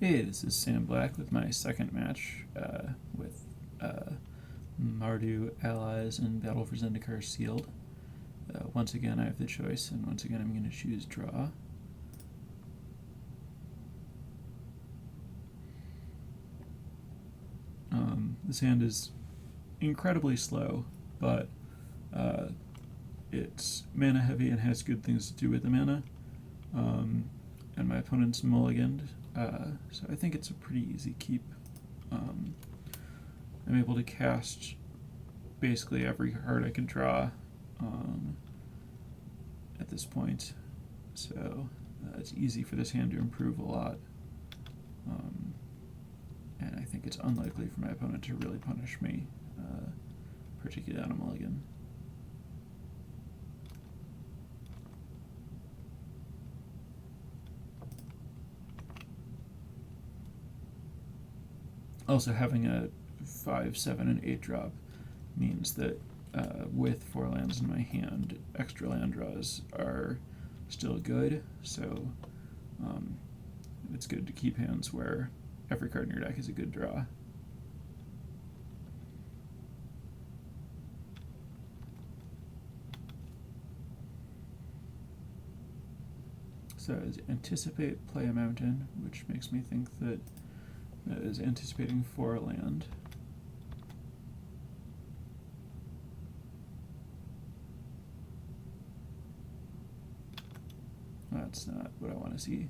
Hey, this is Sam Black with my second match with Mardu allies in Battle for Zendikar sealed. Once again, I have the choice, and once again, I'm going to choose draw. This hand is incredibly slow, but it's mana heavy and has good things to do with the mana. And my opponent's mulliganed, so I think it's a pretty easy keep. I'm able to cast basically every card I can draw at this point, so it's easy for this hand to improve a lot. And I think it's unlikely for my opponent to really punish me, particularly on a mulligan. Also, having a 5, 7, and 8 drop means that with 4 lands in my hand, extra land draws are still good, so it's good to keep hands where every card in your deck is a good draw. So as anticipate, play a mountain, which makes me think that is anticipating 4 land. That's not what I want to see.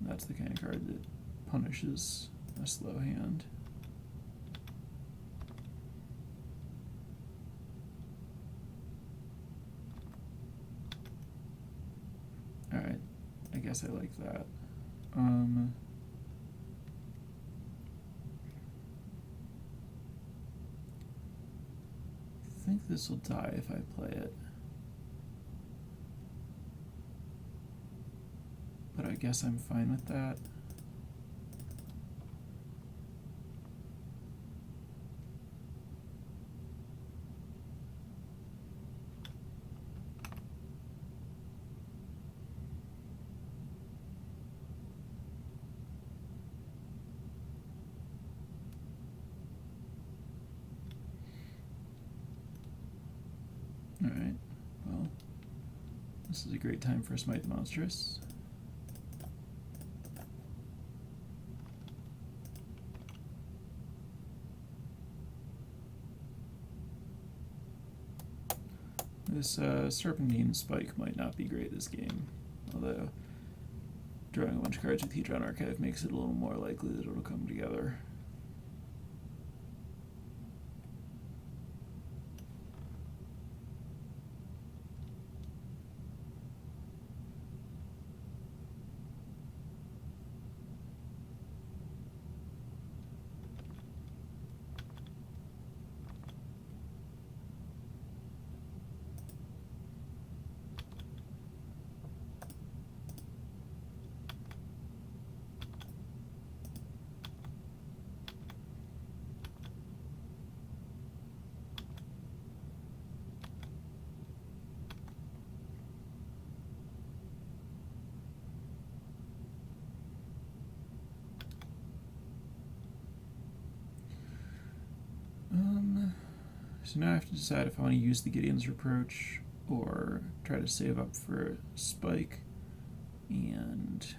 That's the kind of card that punishes a slow hand. Alright, I guess I like that. I think this will die if I play it. But I guess I'm fine with that. Alright, well, this is a great time for Smite the Monstrous. This Serpentine Spike might not be great this game, although drawing a bunch of cards with Hedron Archive makes it a little more likely that it'll come together. So now I have to decide if I want to use the Gideon's Reproach or try to save up for Spike, and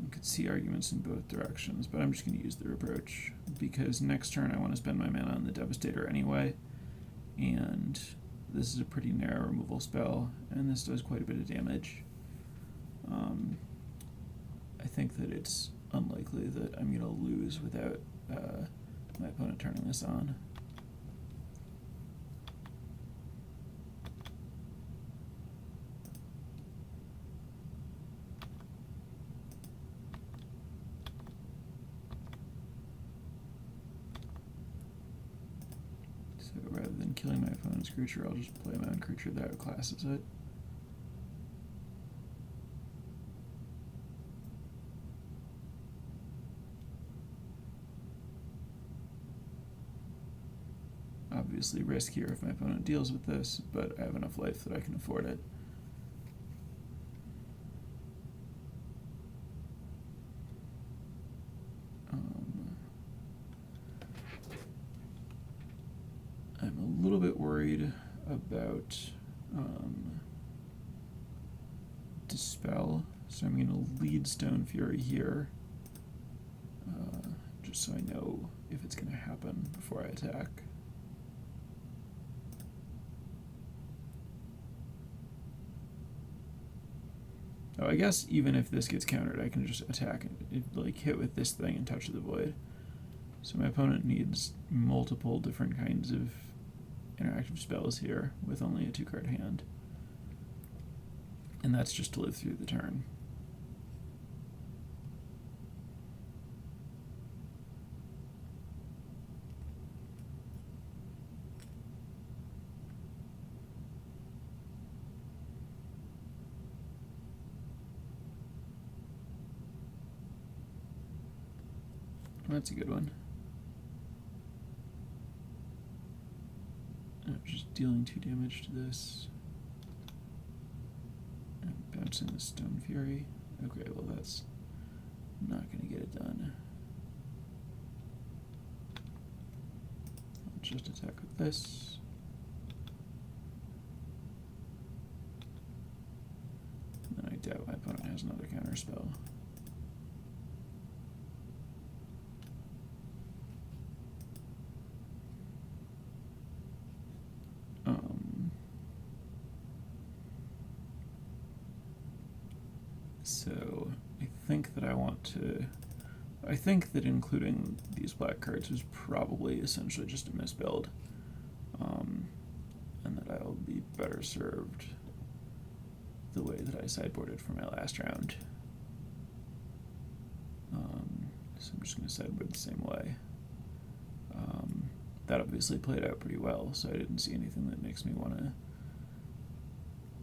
I could see arguments in both directions, but I'm just going to use the Reproach because next turn I want to spend my mana on the Devastator anyway, and this is a pretty narrow removal spell, and this does quite a bit of damage. I think that it's unlikely that I'm going to lose without my opponent turning this on. So rather than killing my opponent's creature, I'll just play my own creature that outclasses it. Obviously riskier if my opponent deals with this, but I have enough life that I can afford it. Dispel, so I'm going to lead Stone Fury here, just so I know if it's going to happen before I attack. Oh, I guess even if this gets countered, I can just attack and like hit with this thing and touch the void. So my opponent needs multiple different kinds of interactive spells here with only a 2-card hand. And that's just to live through the turn. That's a good one. Just dealing 2 damage to this. And bouncing the Stone Fury. Okay, well that's not going to get it done. I'll just attack with this. And then I doubt my opponent has another counter spell. So I think that I think that including these black cards is probably essentially just a misbuild, and that I'll be better served the way that I sideboarded for my last round. So I'm just going to sideboard the same way. That obviously played out pretty well, so I didn't see anything that makes me want to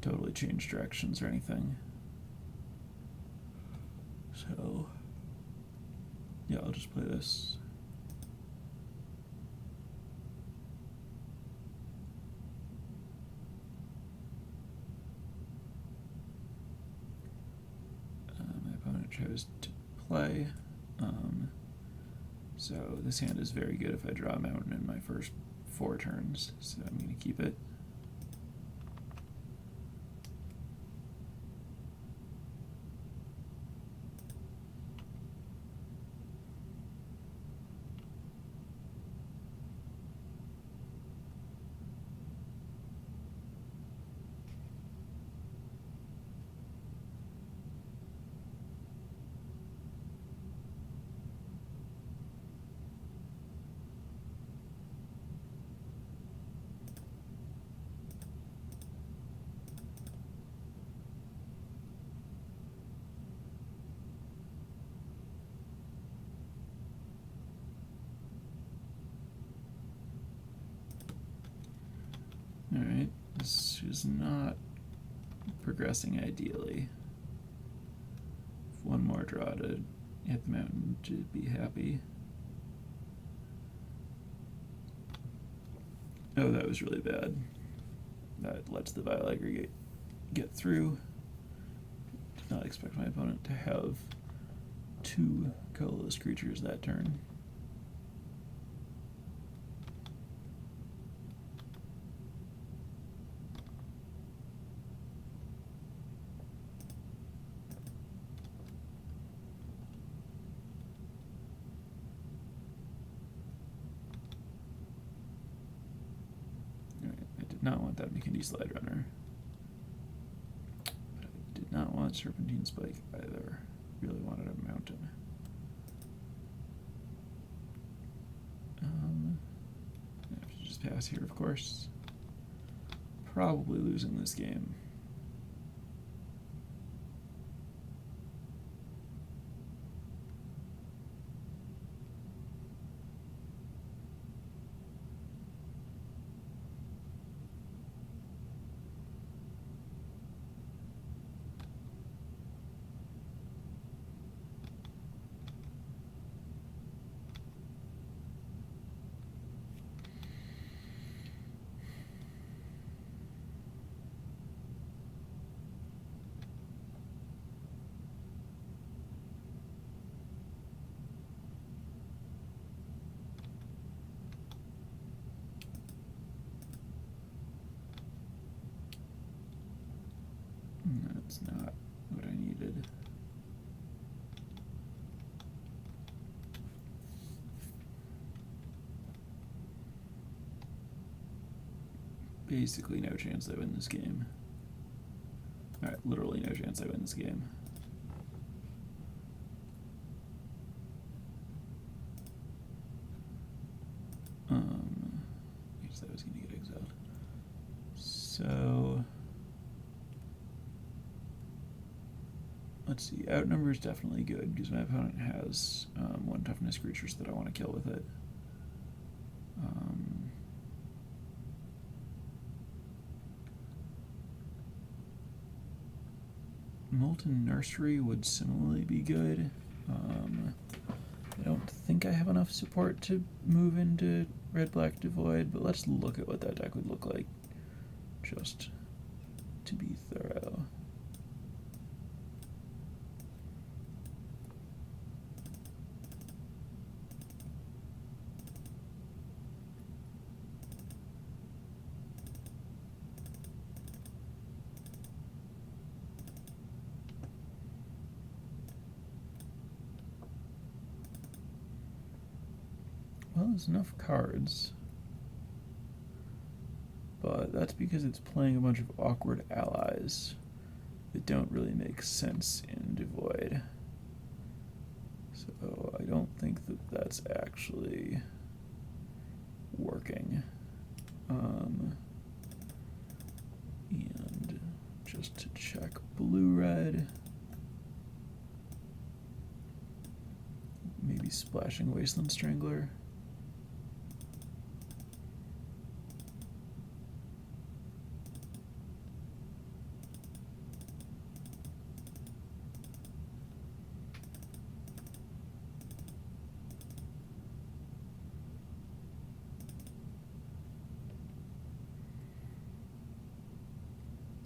totally change directions or anything. So, yeah, I'll just play this. My opponent chose to play. So this hand is very good if I draw a mountain in my first 4 turns, so I'm going to keep it. Alright, this is not progressing ideally. One more draw to hit the mountain to be happy. Oh, that was really bad. That lets the Vile Aggregate get through. Did not expect my opponent to have 2 colorless creatures that turn. Not want that McKinney Slide Runner. But I did not want Serpentine Spike either. Really wanted a mountain. I have to just pass here, of course. Probably losing this game. That's not what I needed. Basically no chance I win this game. Alright, literally no chance I win this game. I guess I was going to get exiled. So let's see. Outnumber is definitely good because my opponent has one toughness creatures that I want to kill with it. Molten Nursery would similarly be good. I don't think I have enough support to move into Red-Black Devoid, but let's look at what that deck would look like, just to be thorough. Well, there's enough cards, but that's because it's playing a bunch of awkward allies that don't really make sense in Devoid. So I don't think that that's actually working. And just to check blue-red, maybe splashing Wasteland Strangler.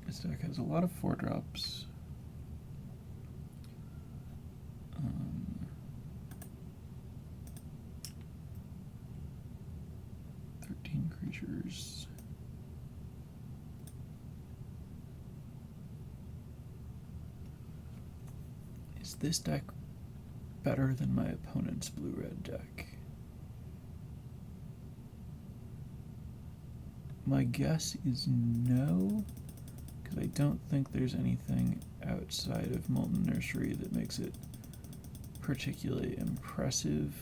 This deck has a lot of 4-drops. 13 creatures. Is this deck better than my opponent's blue-red deck? My guess is no, because I don't think there's anything outside of Molten Nursery that makes it particularly impressive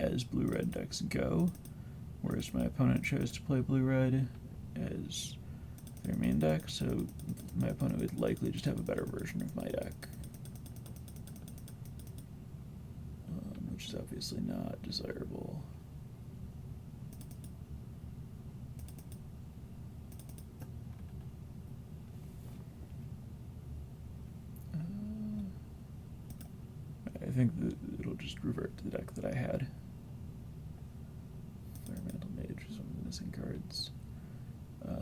as blue-red decks go, whereas my opponent chose to play blue-red as their main deck, so my opponent would likely just have a better version of my deck, which is obviously not desirable. I think that it'll just revert to the deck that I had. Environmental Mage was one of the missing cards.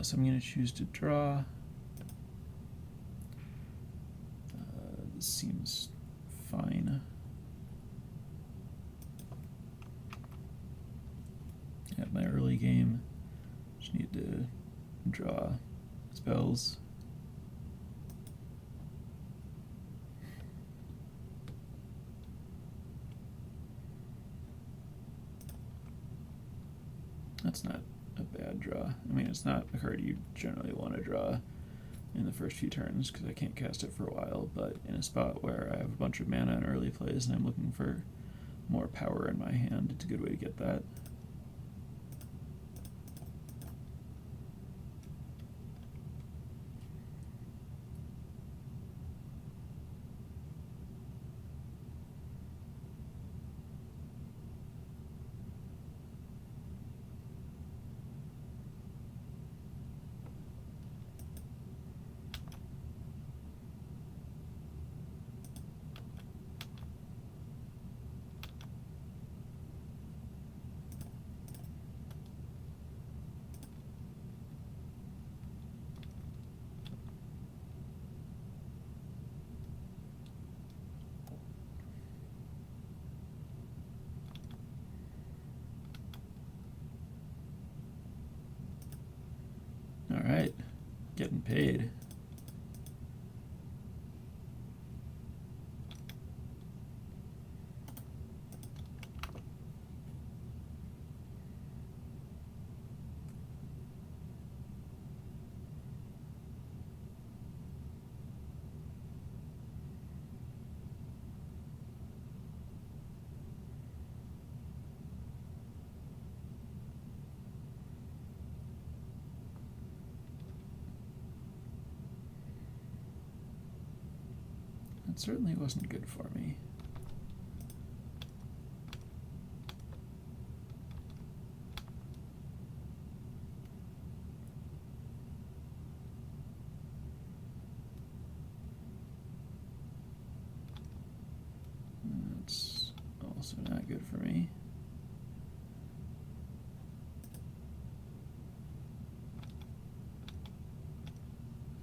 So I'm going to choose to draw. This seems fine. At my early game, just need to draw spells. That's not a bad draw. I mean, it's not a card you generally want to draw in the first few turns because I can't cast it for a while, but in a spot where I have a bunch of mana in early plays and I'm looking for more power in my hand, it's a good way to get that. All right, getting paid. That certainly wasn't good for me. That's also not good for me.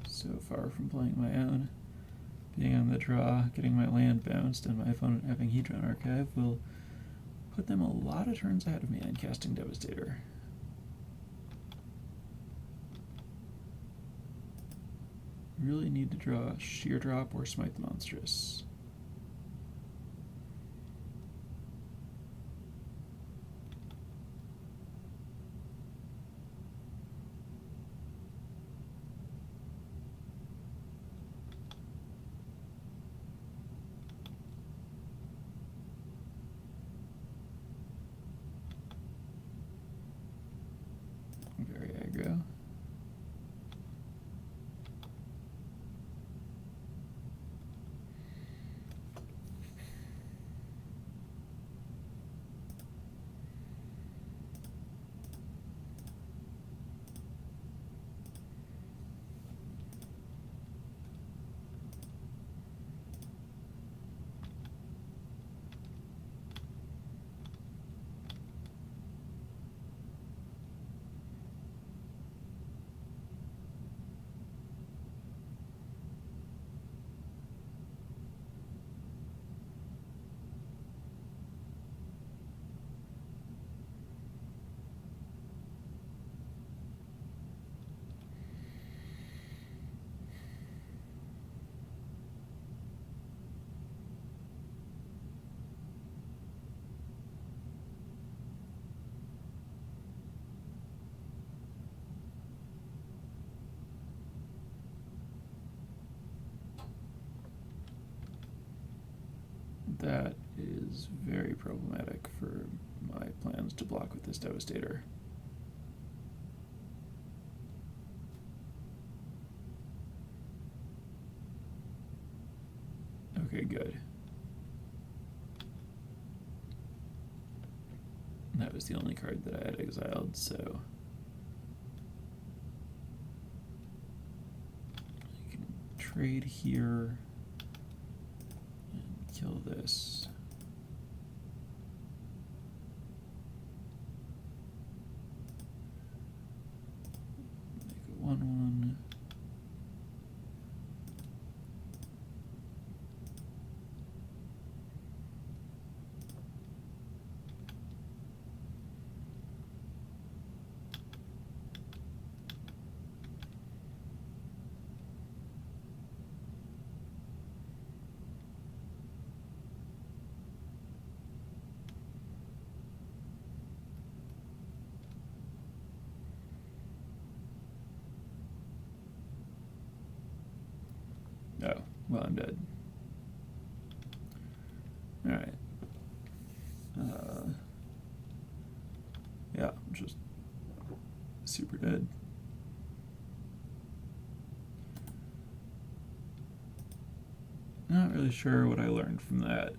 So far from playing my own, being on the draw, getting my land bounced, and my opponent having Hedron Archive will put them a lot of turns ahead of me on casting Devastator. Really need to draw Sheer Drop or Smite the Monstrous. Very aggro. That is very problematic for my plans to block with this Devastator. Okay, good. That was the only card that I had exiled, so I can trade here and kill this. Make it 1/1. Oh, well, I'm dead. Alright. Yeah, I'm just super dead. Not really sure what I learned from that.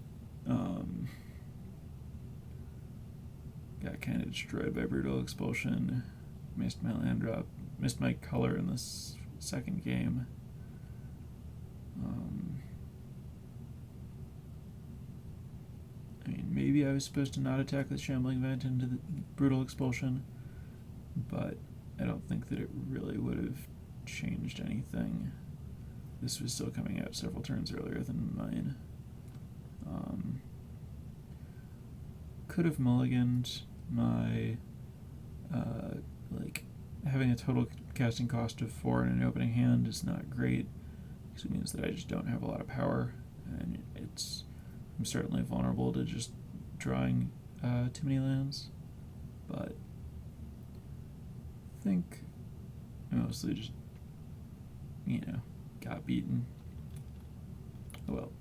Got kind of destroyed by Brutal Expulsion. Missed my land drop. Missed my color in this second game. I mean, maybe I was supposed to not attack with Shambling Vent into the Brutal Expulsion, but I don't think that it really would have changed anything. This was still coming out several turns earlier than mine. Could have mulliganed my, like, having a total casting cost of 4 in an opening hand is not great, because it means that I just don't have a lot of power, and I'm certainly vulnerable to just drawing too many lands, but I think I mostly just, got beaten. Oh well.